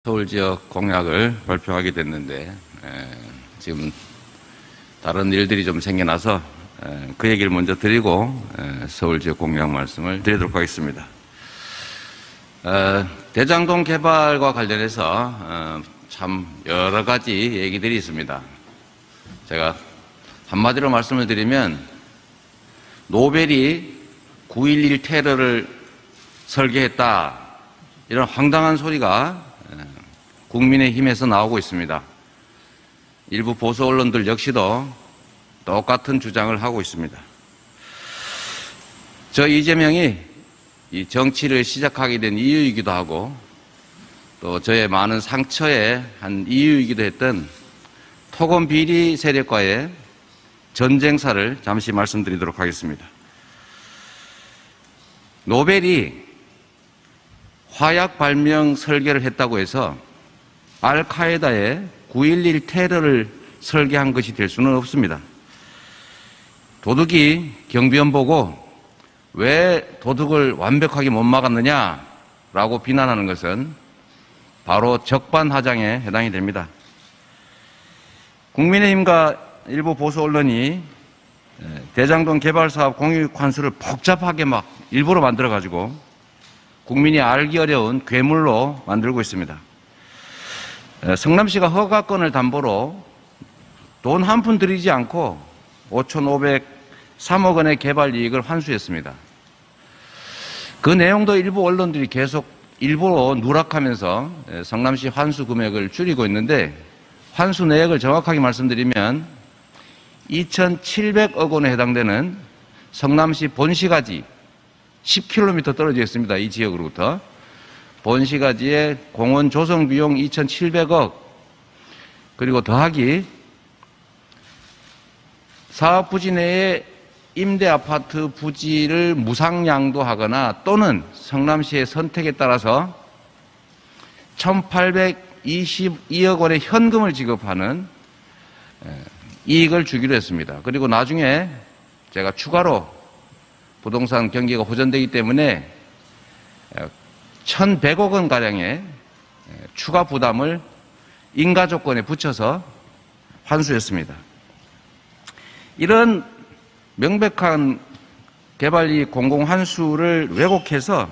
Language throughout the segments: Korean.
서울 지역 공약을 발표하게 됐는데 지금 다른 일들이 좀 생겨나서 그 얘기를 먼저 드리고 서울 지역 공약 말씀을 드리도록 하겠습니다. 대장동 개발과 관련해서 참 여러 가지 얘기들이 있습니다. 제가 한마디로 말씀을 드리면 노벨이 9.11 테러를 설계했다, 이런 황당한 소리가 국민의힘에서 나오고 있습니다. 일부 보수 언론들 역시도 똑같은 주장을 하고 있습니다. 저 이재명이 이 정치를 시작하게 된 이유이기도 하고 또 저의 많은 상처의 한 이유이기도 했던 토건 비리 세력과의 전쟁사를 잠시 말씀드리도록 하겠습니다. 노벨이 화약 발명 설계를 했다고 해서 알카에다의 9.11 테러를 설계한 것이 될 수는 없습니다. 도둑이 경비원 보고 왜 도둑을 완벽하게 못 막았느냐라고 비난하는 것은 바로 적반하장에 해당이 됩니다. 국민의힘과 일부 보수 언론이 대장동 개발 사업 공유익 환수를 복잡하게 막 일부러 만들어가지고 국민이 알기 어려운 괴물로 만들고 있습니다. 성남시가 허가권을 담보로 돈 한 푼 들이지 않고 5,503억 원의 개발 이익을 환수했습니다. 그 내용도 일부 언론들이 계속 일부러 누락하면서 성남시 환수 금액을 줄이고 있는데, 환수 내역을 정확하게 말씀드리면 2,700억 원에 해당되는 성남시 본시가지 10km 떨어져 있습니다. 이 지역으로부터. 본시가지의 공원 조성 비용 2,700억, 그리고 더하기 사업 부지 내에 임대 아파트 부지를 무상양도하거나 또는 성남시의 선택에 따라서 1,822억 원의 현금을 지급하는 이익을 주기로 했습니다. 그리고 나중에 제가 추가로 부동산 경기가 호전되기 때문에 1,100억 원가량의 추가 부담을 인가조건에 붙여서 환수했습니다. 이런 명백한 개발이익 공공환수를 왜곡해서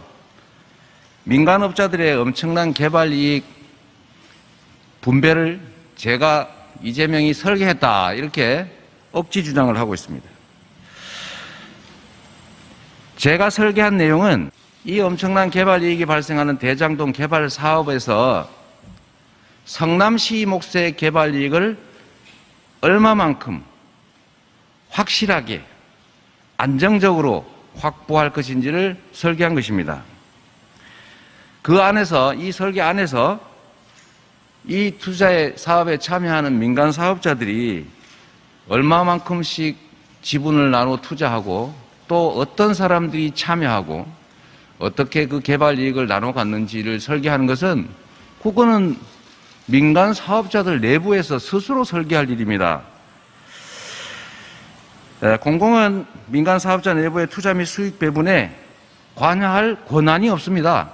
민간업자들의 엄청난 개발이익 분배를 제가 이재명이 설계했다, 이렇게 억지 주장을 하고 있습니다. 제가 설계한 내용은 이 엄청난 개발이익이 발생하는 대장동 개발 사업에서 성남시 몫의 개발이익을 얼마만큼 확실하게 안정적으로 확보할 것인지를 설계한 것입니다. 그 안에서, 이 설계 안에서 이 투자의 사업에 참여하는 민간 사업자들이 얼마만큼씩 지분을 나눠 투자하고 또 어떤 사람들이 참여하고 어떻게 그 개발 이익을 나눠 갖는지를 설계하는 것은 그거는 민간 사업자들 내부에서 스스로 설계할 일입니다. 공공은 민간 사업자 내부의 투자 및 수익 배분에 관여할 권한이 없습니다.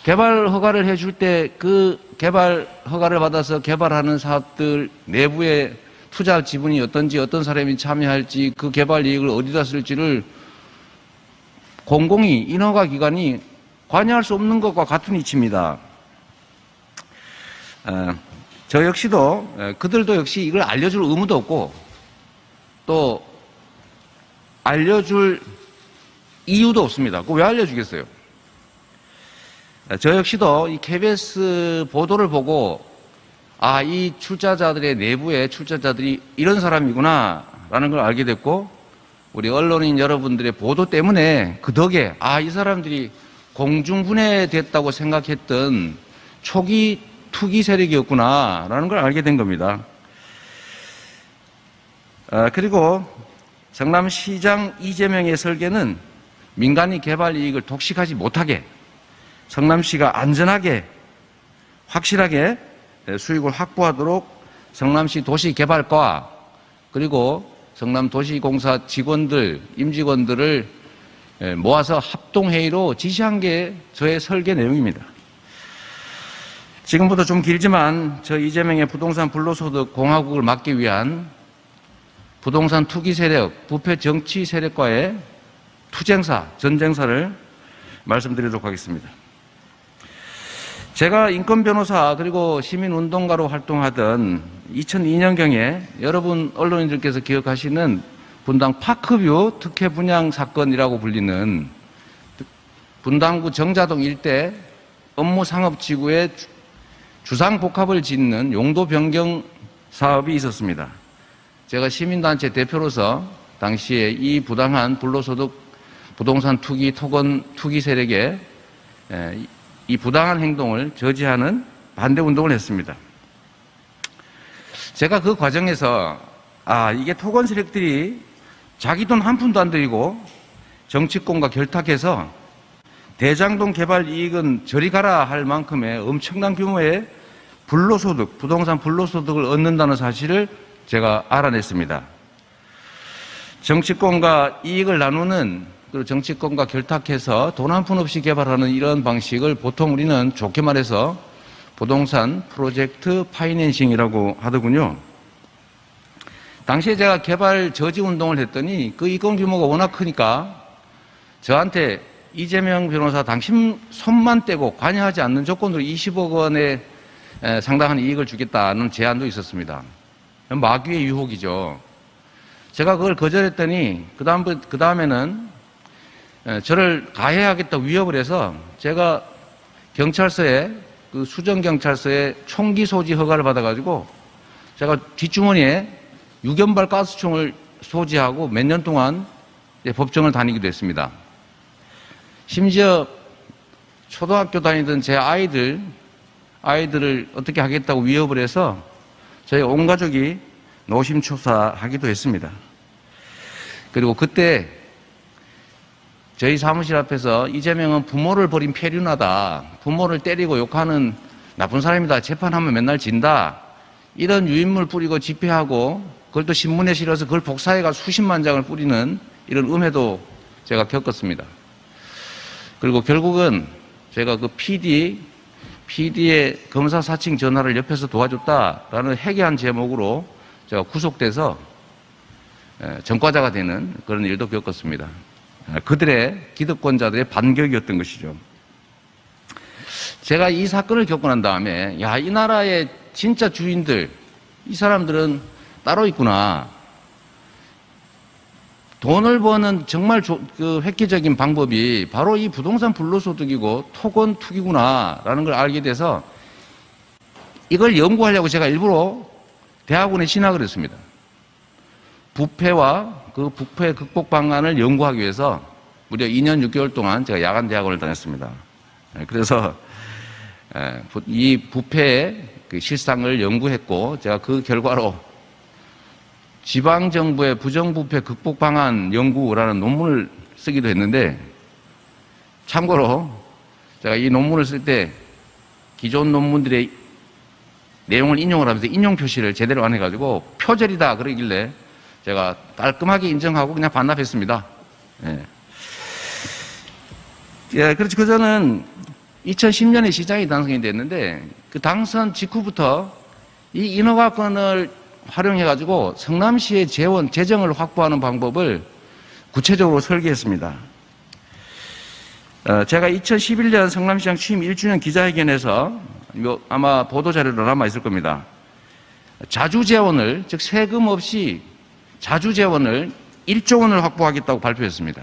개발 허가를 해줄 때 그 개발 허가를 받아서 개발하는 사업들 내부의 투자 지분이 어떤지, 어떤 사람이 참여할지, 그 개발 이익을 어디다 쓸지를 공공이, 인허가 기관이 관여할 수 없는 것과 같은 이치입니다. 저 역시도, 그들도 역시 이걸 알려줄 의무도 없고 또 알려줄 이유도 없습니다. 그거 왜 알려주겠어요? 저 역시도 이 KBS 보도를 보고 이 출자자들의 내부의 출자자들이 이런 사람이구나 라는 걸 알게 됐고, 우리 언론인 여러분들의 보도 때문에 그 덕에 이 사람들이 공중분해됐다고 생각했던 초기 투기 세력이었구나 라는 걸 알게 된 겁니다. 그리고 성남시장 이재명의 설계는 민간이 개발 이익을 독식하지 못하게 성남시가 안전하게 확실하게 수익을 확보하도록 성남시 도시개발과 그리고 성남도시공사 직원들, 임직원들을 모아서 합동회의로 지시한 게 저의 설계 내용입니다. 지금부터 좀 길지만 저 이재명의 부동산 불로소득 공화국을 막기 위한 부동산 투기 세력, 부패 정치 세력과의 투쟁사, 전쟁사를 말씀드리도록 하겠습니다. 제가 인권 변호사 그리고 시민운동가로 활동하던 2002년경에 여러분 언론인들께서 기억하시는 분당 파크뷰 특혜 분양 사건이라고 불리는 분당구 정자동 일대 업무상업지구의 주상복합을 짓는 용도 변경 사업이 있었습니다. 제가 시민단체 대표로서 당시에 이 부당한 불로소득 부동산 투기, 토건 투기 세력의 이 부당한 행동을 저지하는 반대 운동을 했습니다. 제가 그 과정에서 이게 토건 세력들이 자기 돈 한 푼도 안 들이고 정치권과 결탁해서 대장동 개발 이익은 저리 가라 할 만큼의 엄청난 규모의 불로소득, 부동산 불로소득을 얻는다는 사실을 제가 알아냈습니다. 정치권과 이익을 나누는, 그리고 정치권과 결탁해서 돈 한 푼 없이 개발하는 이런 방식을 보통 우리는 좋게 말해서 부동산 프로젝트 파이낸싱이라고 하더군요. 당시에 제가 개발 저지 운동을 했더니 그 이권 규모가 워낙 크니까 저한테 이재명 변호사 당신 손만 떼고 관여하지 않는 조건으로 20억 원에 상당한 이익을 주겠다는 제안도 있었습니다. 마귀의 유혹이죠. 제가 그걸 거절했더니 그 다음에는 저를 가해하겠다고 위협을 해서 제가 경찰서에 그 수정경찰서에 총기 소지 허가를 받아가지고 제가 뒷주머니에 6연발 가스총을 소지하고 몇 년 동안 법정을 다니기도 했습니다. 심지어 초등학교 다니던 제 아이들을 어떻게 하겠다고 위협을 해서 저희 온 가족이 노심초사하기도 했습니다. 그리고 그때 저희 사무실 앞에서 이재명은 부모를 버린 폐륜하다, 부모를 때리고 욕하는 나쁜 사람이다, 재판하면 맨날 진다, 이런 유인물 뿌리고 집회하고 그걸 또 신문에 실어서 그걸 복사해가 수십만 장을 뿌리는 이런 음해도 제가 겪었습니다. 그리고 결국은 제가 그 PD의 검사 사칭 전화를 옆에서 도와줬다라는 해괴한 제목으로 제가 구속돼서 전과자가 되는 그런 일도 겪었습니다. 그들의 기득권자들의 반격이었던 것이죠. 제가 이 사건을 겪고 난 다음에 이 나라의 진짜 주인들, 이 사람들은 따로 있구나. 돈을 버는 정말 획기적인 방법이 바로 이 부동산 불로소득이고 토건 투기구나라는 걸 알게 돼서 이걸 연구하려고 제가 일부러 대학원에 진학을 했습니다. 부패와 그 부패 극복 방안을 연구하기 위해서 무려 2년 6개월 동안 제가 야간 대학원을 다녔습니다. 그래서 이 부패의 그 실상을 연구했고 제가 그 결과로 지방정부의 부정부패 극복 방안 연구라는 논문을 쓰기도 했는데, 참고로 제가 이 논문을 쓸 때 기존 논문들의 내용을 인용을 하면서 인용 표시를 제대로 안 해가지고 표절이다 그러길래 제가 깔끔하게 인정하고 그냥 반납했습니다. 그렇죠. 저는 2010년에 시장이 당선이 됐는데 그 당선 직후부터 이 인허가권을 활용해가지고 성남시의 재정을 확보하는 방법을 구체적으로 설계했습니다. 제가 2011년 성남시장 취임 1주년 기자회견에서 이거 아마 보도자료로 남아있을 겁니다. 자주재원을, 즉 세금 없이 자주재원을 1조 원을 확보하겠다고 발표했습니다.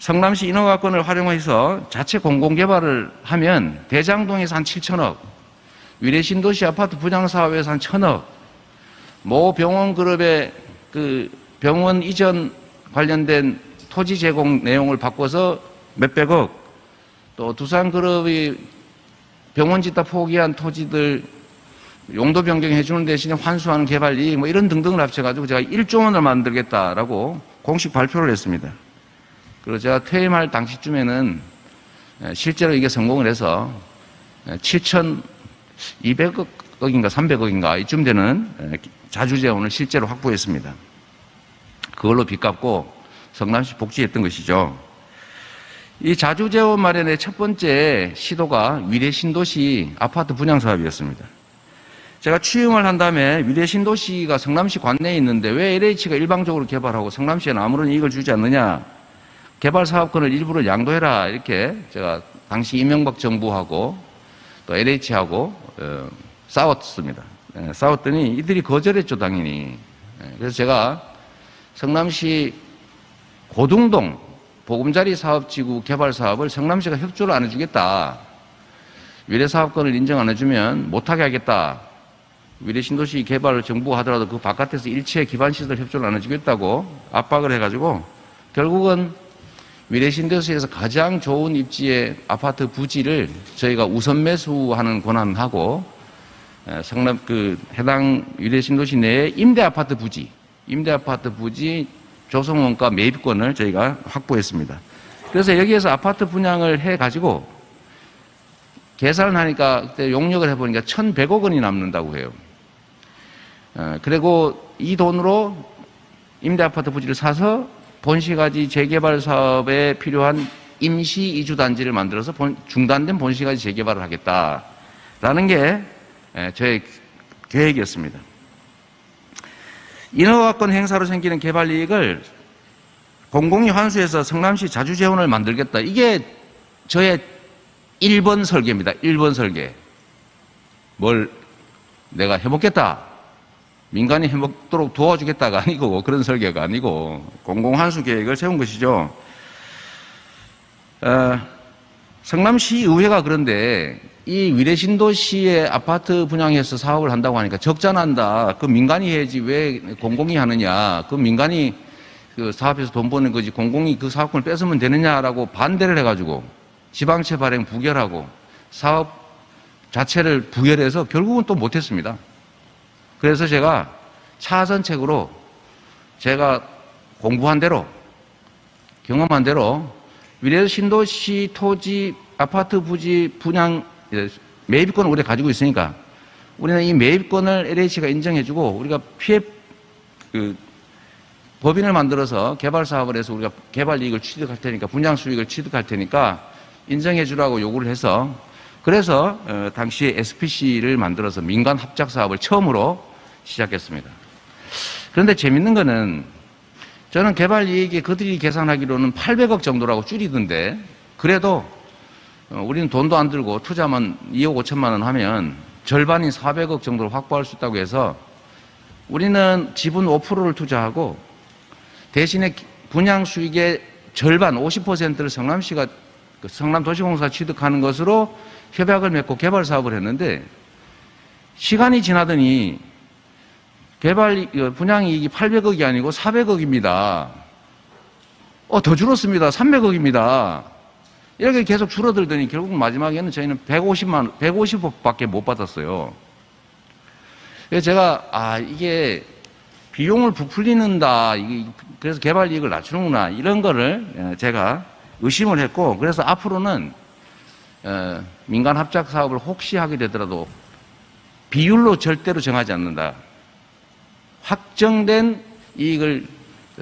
성남시 인허가권을 활용해서 자체 공공개발을 하면 대장동에서 한 7천억, 위례신도시 아파트 분양사업에서 한 1,000억, 모 병원그룹의 그 병원 이전 관련된 토지 제공 내용을 바꿔서 몇백억, 또 두산그룹이 병원 짓다 포기한 토지들 용도 변경해 주는 대신에 환수하는 개발 이익 뭐 이런 등등을 합쳐가지고 제가 1조 원을 만들겠다라고 공식 발표를 했습니다. 그리고 제가 퇴임할 당시쯤에는 실제로 이게 성공을 해서 7,200억인가 300억인가 이쯤 되는 자주재원을 실제로 확보했습니다. 그걸로 빚 갚고 성남시 복지했던 것이죠. 이 자주재원 마련의 첫 번째 시도가 위례신도시 아파트 분양 사업이었습니다. 제가 취임을 한 다음에 위례신도시가 성남시 관내에 있는데 왜 LH가 일방적으로 개발하고 성남시에는 아무런 이익을 주지 않느냐, 개발 사업권을 일부를 양도해라, 이렇게 제가 당시 이명박 정부하고 또 LH하고 싸웠습니다. 싸웠더니 이들이 거절했죠, 당연히. 그래서 제가 성남시 고등동 보금자리 사업지구 개발 사업을 성남시가 협조를 안 해주겠다. 위례사업권을 인정 안 해주면 못하게 하겠다. 위례신도시 개발을 정부가 하더라도 그 바깥에서 일체 기반시설 협조를 안 해주겠다고 압박을 해가지고 결국은 위례신도시에서 가장 좋은 입지의 아파트 부지를 저희가 우선 매수하는 권한하고 성남 해당 위례신도시 내에 임대 아파트 부지 조성원가 매입권을 저희가 확보했습니다. 그래서 여기에서 아파트 분양을 해가지고 계산을 하니까 그때 용역을 해보니까 1,100억 원이 남는다고 해요. 그리고 이 돈으로 임대 아파트 부지를 사서 본시가지 재개발 사업에 필요한 임시 이주단지를 만들어서 중단된 본시가지 재개발을 하겠다라는 게 저의 계획이었습니다. 인허가권 행사로 생기는 개발 이익을 공공이 환수해서 성남시 자주재원을 만들겠다. 이게 저의 1번 설계입니다. 1번 설계. 뭘 내가 해먹겠다. 민간이 해먹도록 도와주겠다가 아니고 그런 설계가 아니고 공공환수 계획을 세운 것이죠. 성남시 의회가 그런데 이 위례신도시의 아파트 분양해서 사업을 한다고 하니까 적자난다. 그 민간이 해야지 왜 공공이 하느냐. 그 민간이 그 사업에서 돈 버는 거지 공공이 그 사업권을 뺏으면 되느냐라고 반대를 해가지고 지방채 발행 부결하고 사업 자체를 부결해서 결국은 또 못했습니다. 그래서 제가 차선책으로 제가 공부한 대로 경험한 대로 위례신도시 토지 아파트 부지 분양 매입권을 우리가 가지고 있으니까 우리는 이 매입권을 LH가 인정해주고 우리가 법인을 만들어서 개발 사업을 해서 우리가 개발 이익을 취득할 테니까 분양 수익을 취득할 테니까 인정해주라고 요구를 해서 그래서 당시에 SPC를 만들어서 민간 합작 사업을 처음으로 시작했습니다. 그런데 재밌는 거는 저는 개발 이익이 그들이 계산하기로는 800억 정도라고 줄이던데 그래도 우리는 돈도 안 들고 투자만 2억 5천만 원 하면 절반인 400억 정도를 확보할 수 있다고 해서 우리는 지분 5%를 투자하고 대신에 분양 수익의 절반 50%를 성남시가 성남도시공사 취득하는 것으로 협약을 맺고 개발 사업을 했는데 시간이 지나더니 분양 이익이 800억이 아니고 400억입니다. 더 줄었습니다. 300억입니다. 이렇게 계속 줄어들더니 결국 마지막에는 저희는 150억밖에 못 받았어요. 그래서 제가 이게 비용을 부풀리는다. 그래서 개발 이익을 낮추는구나. 이런 거를 제가 의심을 했고 그래서 앞으로는 민간 합작 사업을 혹시 하게 되더라도 비율로 절대로 정하지 않는다. 확정된 이익을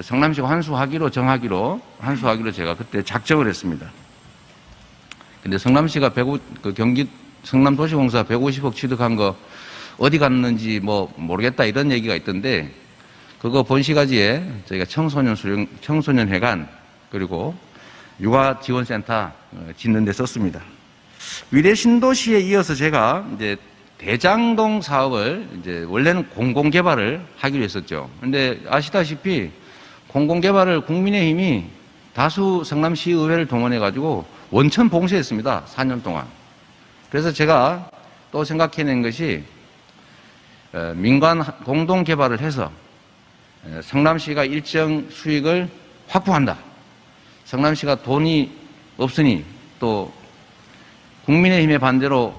성남시가 환수하기로 제가 그때 작정을 했습니다. 근데 성남시가 경기 성남도시공사 150억 취득한 거 어디 갔는지 모르겠다 이런 얘기가 있던데 그거 본시가지에 저희가 청소년회관 그리고 육아지원센터 짓는 데 썼습니다. 위례신도시에 이어서 제가 이제 대장동 사업을 이제 원래는 공공개발을 하기로 했었죠. 근데 아시다시피 공공개발을 국민의힘이 다수 성남시 의회를 동원해가지고 원천 봉쇄했습니다. 4년 동안. 그래서 제가 또 생각해낸 것이 민간 공동개발을 해서 성남시가 일정 수익을 확보한다. 성남시가 돈이 없으니 또 국민의힘의 반대로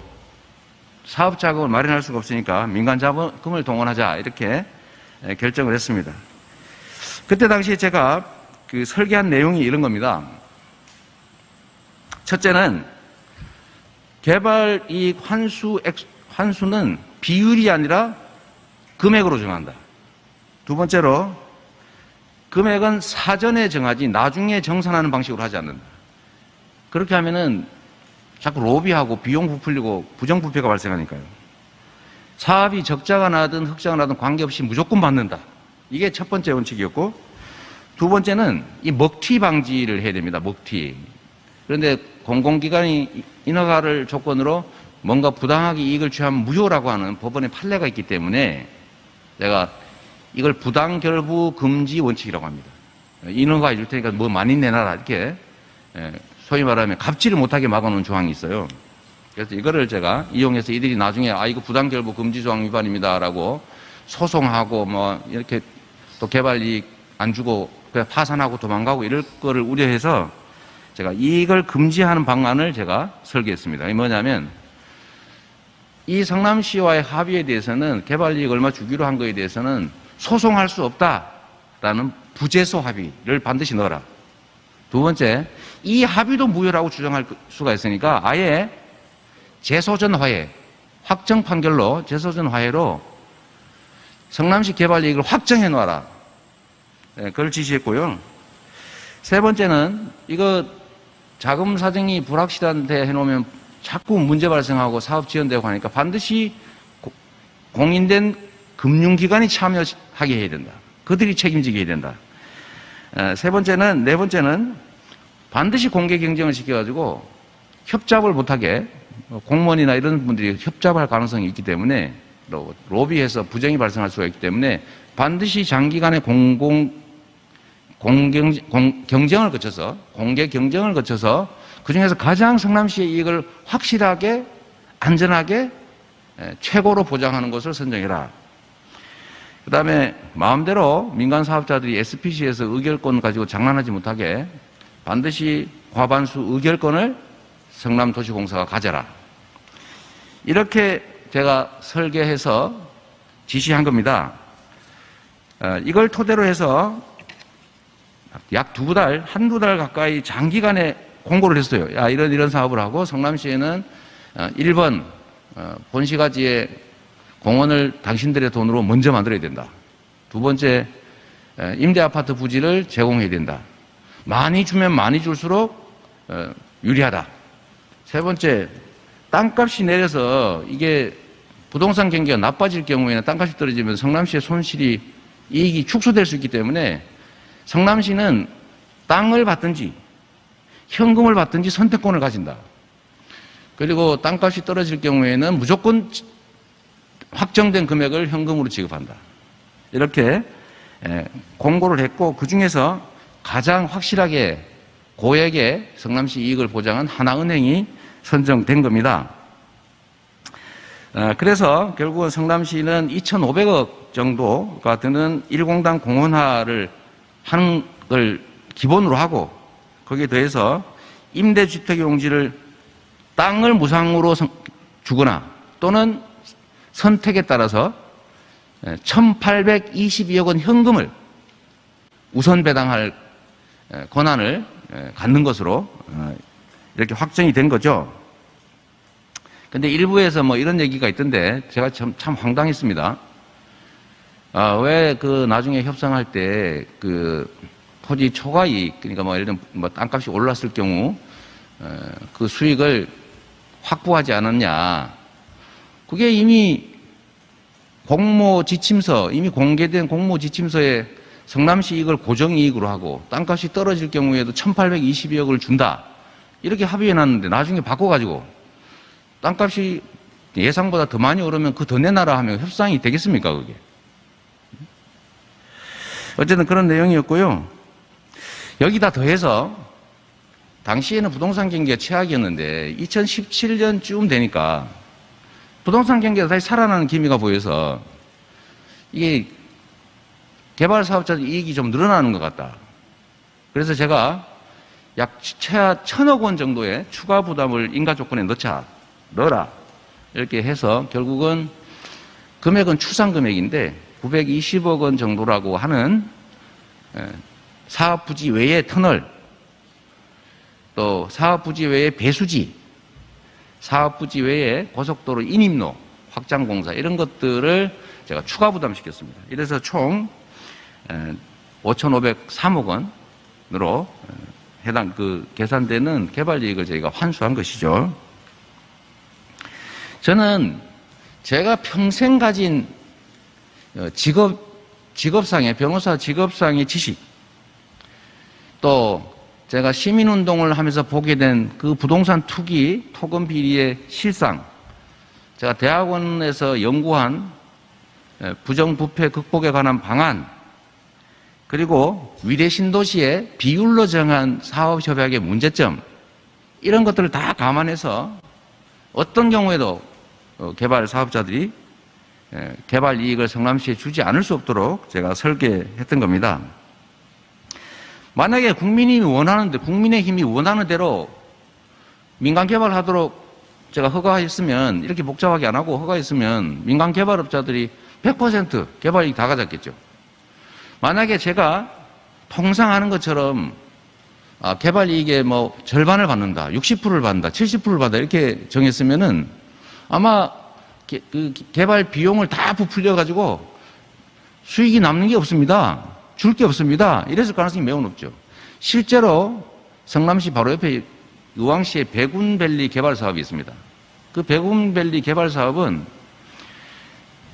사업 자금을 마련할 수가 없으니까 민간 자금을 동원하자 이렇게 결정을 했습니다. 그때 당시에 제가 설계한 내용이 이런 겁니다. 첫째는 개발 이익 환수는 비율이 아니라 금액으로 정한다. 두번째로 금액은 사전에 정하지 나중에 정산하는 방식으로 하지 않는다. 그렇게 하면은 자꾸 로비하고 비용 부풀리고 부정부패가 발생하니까요. 사업이 적자가 나든 흑자가 나든 관계없이 무조건 받는다. 이게 첫 번째 원칙이었고, 두 번째는 이 먹튀 방지를 해야 됩니다. 먹튀. 그런데 공공기관이 인허가를 조건으로 뭔가 부당하게 이익을 취하면 무효라고 하는 법원의 판례가 있기 때문에 제가 이걸 부당결부 금지 원칙이라고 합니다. 인허가 해줄 테니까 뭐 많이 내놔라. 이렇게 소위 말하면 갑질을 못하게 막아놓은 조항이 있어요. 그래서 이거를 제가 이용해서 이들이 나중에 이거 부당결부 금지 조항 위반입니다라고 소송하고 뭐 이렇게 또 개발이익 안 주고 그냥 파산하고 도망가고 이럴 거를 우려해서 제가 이걸 금지하는 방안을 제가 설계했습니다. 이게 뭐냐면 이 성남시와의 합의에 대해서는 개발이익 얼마 주기로 한 거에 대해서는 소송할 수 없다라는 부재소 합의를 반드시 넣어라. 두 번째, 이 합의도 무효라고 주장할 수가 있으니까 아예 재소전 화해, 확정 판결로 재소전 화해로 성남시 개발이익을 확정해 놓아라. 그걸 지시했고요. 세 번째는 이거 자금 사정이 불확실한데 해놓으면 자꾸 문제 발생하고 사업 지연되고 하니까 반드시 공인된 금융기관이 참여하게 해야 된다. 그들이 책임지게 해야 된다. 네 번째는 반드시 공개 경쟁을 시켜가지고 협잡을 못하게 공무원이나 이런 분들이 협잡할 가능성이 있기 때문에 로비해서 부정이 발생할 수가 있기 때문에 반드시 장기간의 경쟁을 거쳐서 공개 경쟁을 거쳐서 그중에서 가장 성남시의 이익을 확실하게 안전하게 최고로 보장하는 것을 선정해라. 그 다음에 마음대로 민간 사업자들이 SPC에서 의결권 가지고 장난하지 못하게 반드시 과반수 의결권을 성남도시공사가 가져라. 이렇게 제가 설계해서 지시한 겁니다. 이걸 토대로 해서 약 한두 달 가까이 장기간에 공고를 했어요. 야, 이런 사업을 하고 성남시에는 1번 본시가지에 공원을 당신들의 돈으로 먼저 만들어야 된다. 두 번째, 임대아파트 부지를 제공해야 된다. 많이 주면 많이 줄수록 유리하다. 세 번째, 땅값이 내려서 이게 부동산 경기가 나빠질 경우에는 땅값이 떨어지면 성남시의 손실이 이익이 축소될 수 있기 때문에 성남시는 땅을 받든지 현금을 받든지 선택권을 가진다. 그리고 땅값이 떨어질 경우에는 무조건 확정된 금액을 현금으로 지급한다. 이렇게 공고를 했고 그중에서 가장 확실하게 고액의 성남시 이익을 보장한 하나은행이 선정된 겁니다. 그래서 결국은 성남시는 2,500억 정도가 드는 1공단 공원화를 하는 걸 기본으로 하고 거기에 더해서 임대주택 용지를 땅을 무상으로 주거나 또는 선택에 따라서 1,822억 원 현금을 우선 배당할 권한을 갖는 것으로 이렇게 확정이 된 거죠. 근데 일부에서 뭐 이런 얘기가 있던데 제가 참 황당했습니다. 왜 그 나중에 협상할 때 그 토지 초과이익, 그러니까 뭐 예를 들면 뭐 땅값이 올랐을 경우 그 수익을 확보하지 않았냐. 그게 이미 이미 공개된 공모 지침서에 성남시 이익을 고정이익으로 하고 땅값이 떨어질 경우에도 1,822억을 준다. 이렇게 합의해놨는데 나중에 바꿔가지고 땅값이 예상보다 더 많이 오르면 그 더 내놔라 하면 협상이 되겠습니까, 그게? 어쨌든 그런 내용이었고요. 여기다 더해서 당시에는 부동산 경기가 최악이었는데 2017년쯤 되니까 부동산 경기가 다시 살아나는 기미가 보여서 이게 개발 사업자들 이익이 좀 늘어나는 것 같다. 그래서 제가 약 최하 1,000억 원 정도의 추가 부담을 인가 조건에 넣어라. 이렇게 해서 결국은 금액은 추상 금액인데 920억 원 정도라고 하는 사업부지 외의 터널, 또 사업부지 외의 배수지, 사업부지 외의 고속도로 인입로, 확장공사 이런 것들을 제가 추가 부담시켰습니다. 이래서 총 5,503억 원으로 해당 계산되는 개발 이익을 저희가 환수한 것이죠. 저는 제가 평생 가진 직업상의 변호사 직업상의 지식, 또 제가 시민운동을 하면서 보게 된 그 부동산 투기 토건 비리의 실상, 제가 대학원에서 연구한 부정부패 극복에 관한 방안, 그리고 위례 신도시의 비율로 정한 사업협약의 문제점, 이런 것들을 다 감안해서 어떤 경우에도 개발 사업자들이 개발 이익을 성남시에 주지 않을 수 없도록 제가 설계했던 겁니다. 만약에 국민의힘이 원하는 대로 민간 개발하도록 제가 허가했으면, 이렇게 복잡하게 안 하고 허가했으면 민간 개발업자들이 100% 개발 이익 다 가졌겠죠. 만약에 제가 통상 하는 것처럼 개발 이익의 뭐 절반을 받는다, 60%를 받는다, 70%를 받는다 이렇게 정했으면은 아마 그 개발 비용을 다 부풀려 가지고 수익이 남는 게 없습니다. 줄 게 없습니다. 이랬을 가능성이 매우 높죠. 실제로 성남시 바로 옆에 의왕시에 백운밸리 개발 사업이 있습니다. 그 백운밸리 개발 사업은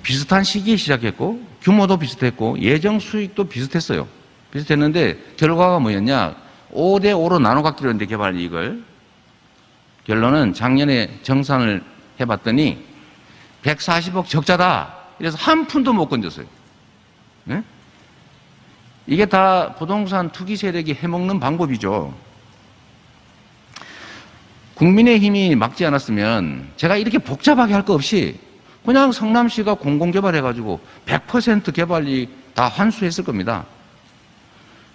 비슷한 시기에 시작했고 규모도 비슷했고 예정 수익도 비슷했어요. 비슷했는데 결과가 뭐였냐? 5대5로 나눠 갖기로 했는데 개발 이익을. 결론은 작년에 정산을 해봤더니 140억 적자다. 이래서 한 푼도 못 건졌어요. 네? 이게 다 부동산 투기 세력이 해먹는 방법이죠. 국민의힘이 막지 않았으면 제가 이렇게 복잡하게 할 거 없이 그냥 성남시가 공공개발해가지고 100% 개발이익 다 환수했을 겁니다.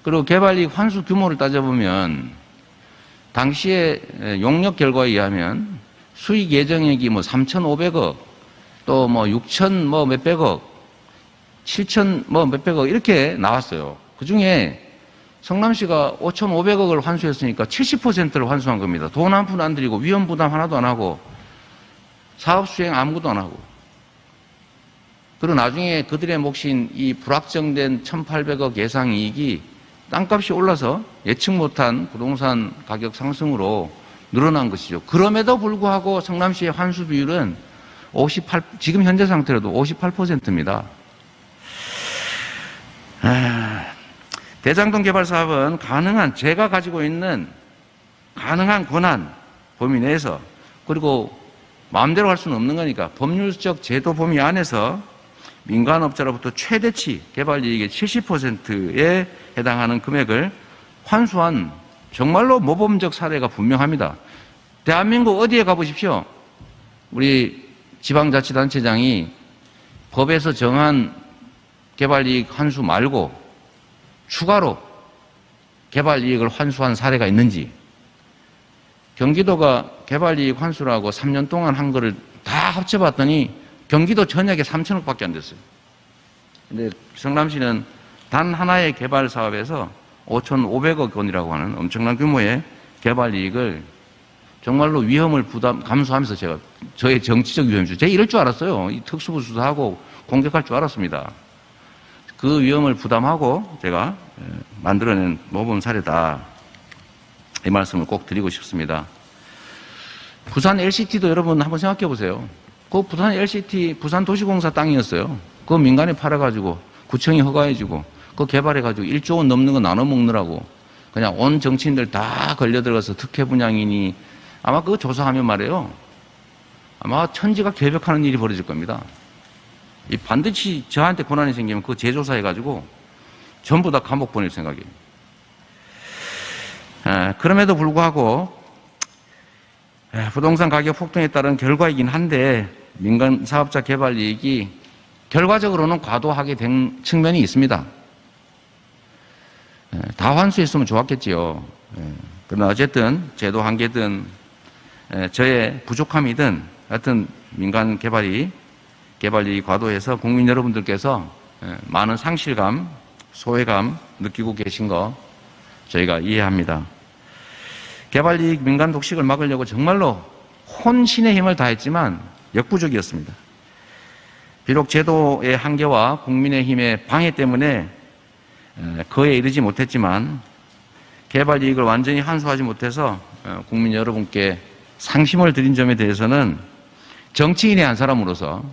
그리고 개발이익 환수 규모를 따져보면 당시에 용역 결과에 의하면 수익 예정액이 뭐 3,500억, 또 뭐 6천 뭐 몇백억, 7천 뭐 몇백억 이렇게 나왔어요. 그 중에 성남시가 5,500억을 환수했으니까 70%를 환수한 겁니다. 돈 한 푼 안 들이고 위험 부담 하나도 안 하고 사업 수행 아무것도 안 하고. 그리고 나중에 그들의 몫인 이 불확정된 1,800억 예상 이익이 땅값이 올라서 예측 못한 부동산 가격 상승으로 늘어난 것이죠. 그럼에도 불구하고 성남시의 환수 비율은 지금 현재 상태로도 58%입니다. 대장동 개발 사업은 제가 가지고 있는 가능한 권한 범위 내에서, 그리고 마음대로 할 수는 없는 거니까 법률적 제도 범위 안에서 민간업자로부터 최대치 개발 이익의 70%에 해당하는 금액을 환수한 정말로 모범적 사례가 분명합니다. 대한민국 어디에 가보십시오. 우리 지방자치단체장이 법에서 정한 개발이익 환수 말고 추가로 개발이익을 환수한 사례가 있는지. 경기도가 개발이익 환수라고 3년 동안 한 거를 다 합쳐봤더니 경기도 전역에 3천억밖에 안 됐어요. 근데 성남시는 단 하나의 개발 사업에서 5,500억 원이라고 하는 엄청난 규모의 개발이익을 정말로 위험을 감수하면서 저의 정치적 위험이죠. 제가 이럴 줄 알았어요. 이 특수부 수사하고 공격할 줄 알았습니다. 그 위험을 부담하고 제가 만들어낸 모범 사례다. 이 말씀을 꼭 드리고 싶습니다. 부산 LCT도 여러분 한번 생각해 보세요. 그 부산 LCT, 부산도시공사 땅이었어요. 그거 민간에 팔아가지고 구청이 허가해주고 그거 개발해가지고 1조 원 넘는 거 나눠 먹느라고 그냥 온 정치인들 다 걸려들어서 특혜 분양이니 아마 그거 조사하면 말이에요. 아마 천지가 개벽하는 일이 벌어질 겁니다. 반드시 저한테 권한이 생기면 그거 재조사해가지고 전부 다 감옥 보낼 생각이에요. 그럼에도 불구하고 부동산 가격 폭등에 따른 결과이긴 한데 민간 사업자 개발 이익이 결과적으로는 과도하게 된 측면이 있습니다. 다 환수했으면 좋았겠지요. 그러나 어쨌든 제도 한계든 저의 부족함이든 하여튼 민간 개발이 과도해서 국민 여러분들께서 많은 상실감, 소외감 느끼고 계신 거 저희가 이해합니다. 개발이익 민간 독식을 막으려고 정말로 혼신의 힘을 다했지만 역부족이었습니다. 비록 제도의 한계와 국민의 힘의 방해 때문에 거에 이르지 못했지만 개발 이익을 완전히 환수하지 못해서 국민 여러분께 상심을 드린 점에 대해서는 정치인의 한 사람으로서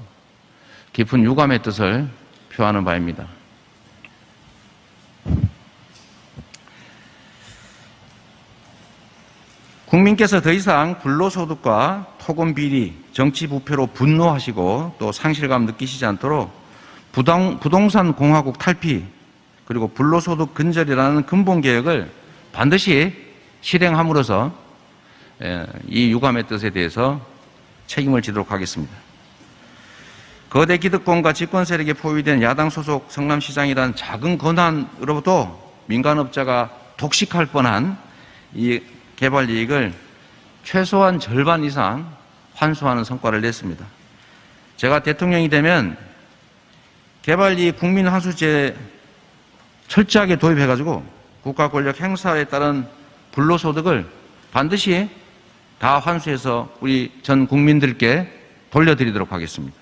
깊은 유감의 뜻을 표하는 바입니다. 국민께서 더 이상 불로소득과 토건비리, 정치 부패로 분노하시고 또 상실감 느끼시지 않도록 부동산 공화국 탈피 그리고 불로소득 근절이라는 근본 개혁을 반드시 실행함으로써 이 유감의 뜻에 대해서 책임을 지도록 하겠습니다. 거대 기득권과 집권 세력에 포위된 야당 소속 성남시장이란 작은 권한으로부터 민간업자가 독식할 뻔한 이 개발 이익을 최소한 절반 이상 환수하는 성과를 냈습니다. 제가 대통령이 되면 개발 이익 국민 환수제 철저하게 도입해가지고 국가 권력 행사에 따른 불로소득을 반드시 다 환수해서 우리 전 국민들께 돌려드리도록 하겠습니다.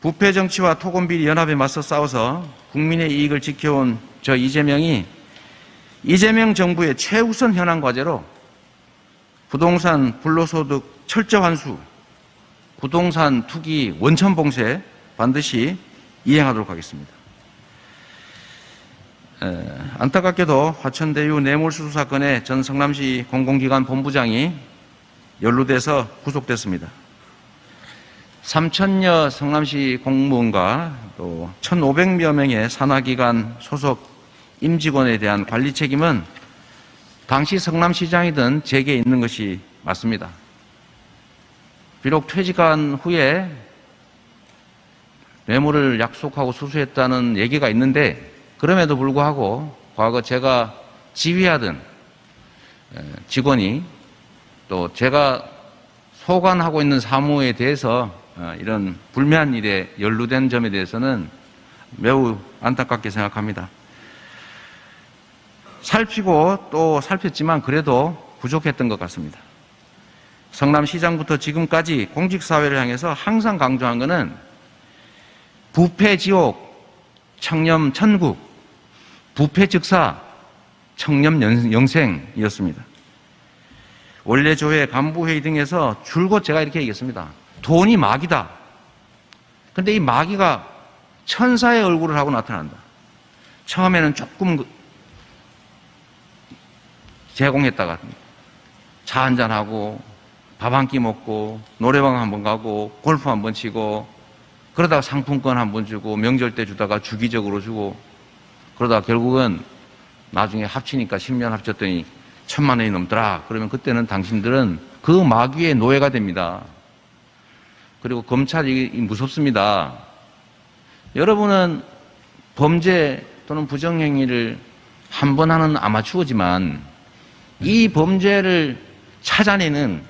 부패 정치와 토건비리 연합에 맞서 싸워서 국민의 이익을 지켜온 저 이재명이 이재명 정부의 최우선 현안 과제로 부동산 불로소득 철저 환수, 부동산 투기 원천 봉쇄 반드시 이행하도록 하겠습니다. 안타깝게도 화천대유 뇌물수수 사건의 전 성남시 공공기관 본부장이 연루돼서 구속됐습니다. 3,000여 성남시 공무원과 또 1,500여 명의 산하기관 소속 임직원에 대한 관리 책임은 당시 성남시장이든 제게 있는 것이 맞습니다. 비록 퇴직한 후에 뇌물을 약속하고 수수했다는 얘기가 있는데 그럼에도 불구하고 과거 제가 지휘하던 직원이 또 제가 소관하고 있는 사무에 대해서 이런 불매한 일에 연루된 점에 대해서는 매우 안타깝게 생각합니다. 살피고 또 살폈지만 그래도 부족했던 것 같습니다. 성남시장부터 지금까지 공직사회를 향해서 항상 강조한 것은 부패지옥, 청렴천국, 부패즉사, 청렴영생이었습니다. 원래조회, 간부회의 등에서 줄곧 제가 이렇게 얘기했습니다. 돈이 마귀다. 그런데 이 마귀가 천사의 얼굴을 하고 나타난다. 처음에는 조금 제공했다가 차 한잔하고 밥 한 끼 먹고 노래방 한번 가고 골프 한번 치고 그러다가 상품권 한번 주고 명절 때 주다가 주기적으로 주고 그러다가 결국은 나중에 합치니까 10년 합쳤더니 1,000만 원이 넘더라. 그러면 그때는 당신들은 그 마귀의 노예가 됩니다. 그리고 검찰이 무섭습니다. 여러분은 범죄 또는 부정행위를 한 번 하는 아마추어지만 이 범죄를 찾아내는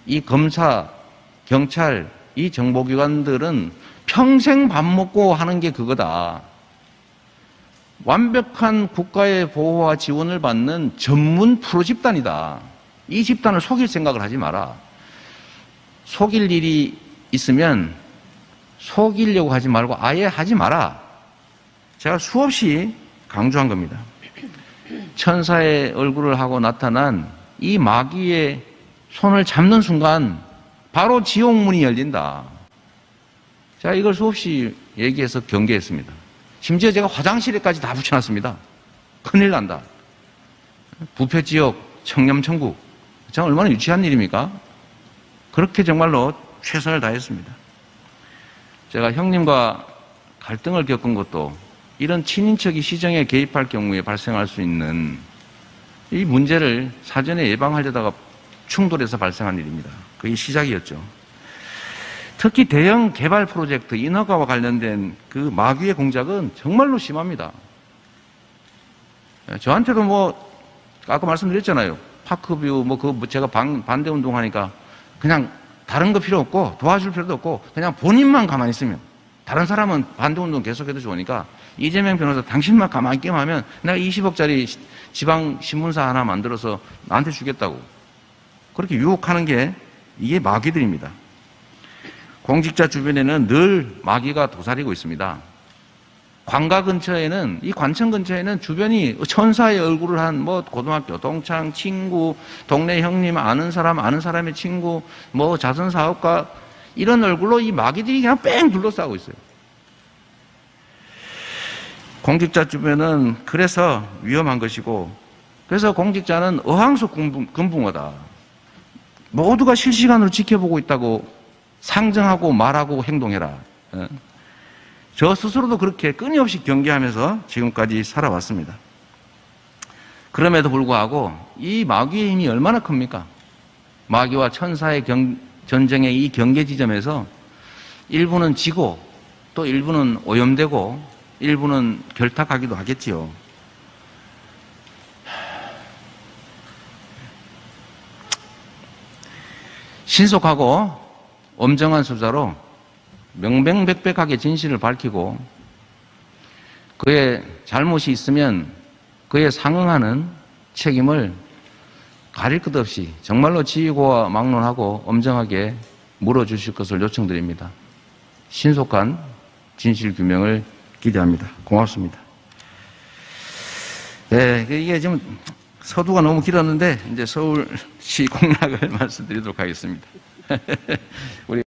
이 검사, 경찰, 이 정보기관들은 평생 밥 먹고 하는 게 그거다. 완벽한 국가의 보호와 지원을 받는 전문 프로 집단이다. 이 집단을 속일 생각을 하지 마라. 속일 일이 있으면 속이려고 하지 말고 아예 하지 마라. 제가 수없이 강조한 겁니다. 천사의 얼굴을 하고 나타난 이 마귀의 손을 잡는 순간 바로 지옥문이 열린다. 제가 이걸 수없이 얘기해서 경계했습니다. 심지어 제가 화장실에까지 다 붙여놨습니다. 큰일 난다. 부패지옥, 청렴천국. 참 얼마나 유치한 일입니까? 그렇게 정말로 최선을 다했습니다. 제가 형님과 갈등을 겪은 것도 이런 친인척이 시정에 개입할 경우에 발생할 수 있는 이 문제를 사전에 예방하려다가 충돌해서 발생한 일입니다. 그게 시작이었죠. 특히 대형 개발 프로젝트 인허가와 관련된 그 마귀의 공작은 정말로 심합니다. 저한테도 뭐 아까 말씀드렸잖아요. 파크뷰 제가 반대 운동하니까 그냥 다른 거 필요 없고 도와줄 필요도 없고 그냥 본인만 가만히 있으면 다른 사람은 반대 운동 계속해도 좋으니까 이재명 변호사 당신만 가만히 있기만 하면 내가 20억짜리 지방 신문사 하나 만들어서 나한테 주겠다고 그렇게 유혹하는 게 이게 마귀들입니다. 공직자 주변에는 늘 마귀가 도사리고 있습니다. 관가 근처에는, 이 관청 근처에는 주변이 천사의 얼굴을 한 뭐 고등학교 동창, 친구, 동네 형님, 아는 사람의 친구, 뭐 자선 사업가, 이런 얼굴로 이 마귀들이 그냥 뺑 둘러싸고 있어요. 공직자 주변은 그래서 위험한 것이고, 그래서 공직자는 어항속 금붕어다. 모두가 실시간으로 지켜보고 있다고 상정하고 말하고 행동해라. 저 스스로도 그렇게 끊임없이 경계하면서 지금까지 살아왔습니다. 그럼에도 불구하고 이 마귀의 힘이 얼마나 큽니까? 마귀와 천사의 전쟁의 이 경계 지점에서 일부는 지고 또 일부는 오염되고 일부는 결탁하기도 하겠지요. 신속하고 엄정한 수사로 명명백백하게 진실을 밝히고 그의 잘못이 있으면 그에 상응하는 책임을 가릴 것 없이 정말로 지휘고와 막론하고 엄정하게 물어주실 것을 요청드립니다. 신속한 진실 규명을 기대합니다. 고맙습니다. 네, 이게 지금 서두가 너무 길었는데 이제 서울시 공약을 말씀드리도록 하겠습니다. 우리